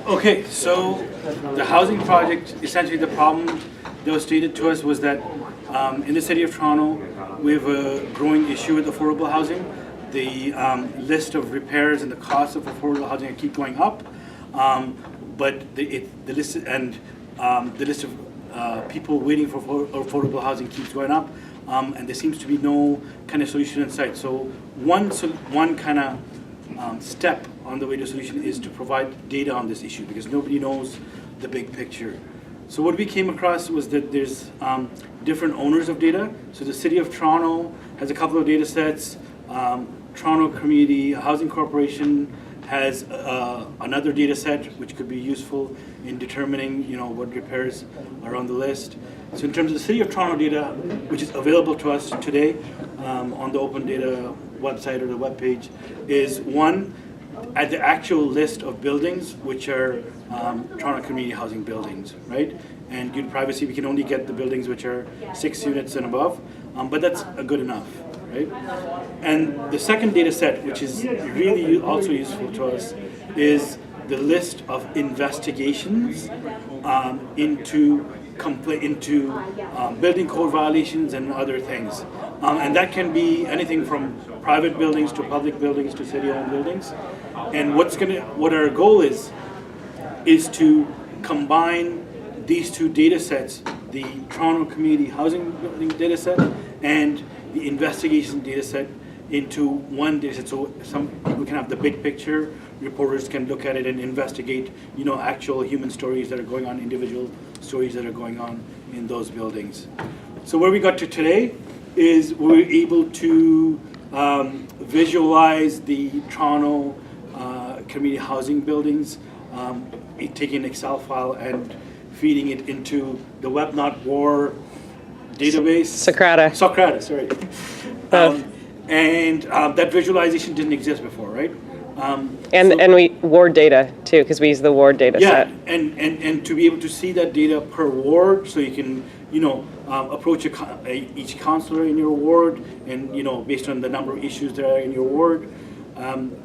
Okay, so the housing project, essentially the problem that was stated to us was that in the city of Toronto, we have a growing issue with affordable housing. The list of repairs and the cost of affordable housing keep going up, but the list of people waiting for affordable housing keeps going up, and there seems to be no kind of solution in sight. So one kind of step on the way to solution is to provide data on this issue, because nobody knows the big picture. So what we came across was that there's different owners of data. So the City of Toronto has a couple of data sets. Toronto Community Housing Corporation has another data set which could be useful in determining, what repairs are on the list. So in terms of the City of Toronto data, which is available to us today on the Open Data website or the web page, is one, at the actual list of buildings, which are Toronto Community Housing buildings, right? And due to privacy, we can only get the buildings which are 6 units and above, but that's good enough, right? And the second data set, which is really also useful to us, is the list of investigations into building code violations and other things. And that can be anything from private buildings to public buildings to city-owned buildings. And what our goal is to combine these two data sets, the Toronto Community Housing Building data set and the investigation data set, into one data set, so some people can have the big picture, reporters can look at it and investigate, actual human stories that are going on, individual stories that are going on in those buildings. So where we got to today is we're able to visualize the Toronto community housing buildings, taking an Excel file and feeding it into the WebNot database. Socrata, sorry. And that visualization didn't exist before, right? And we ward data too, because we use the ward data set. Yeah, and to be able to see that data per ward, so you can approach each councillor in your ward, and based on the number of issues that are in your ward.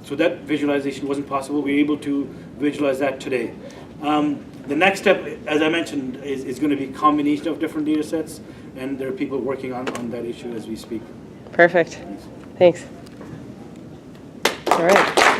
So that visualization wasn't possible. We were able to visualize that today. The next step, as I mentioned, is going to be a combination of different data sets, and there are people working on that issue as we speak. Perfect. Thanks. All right.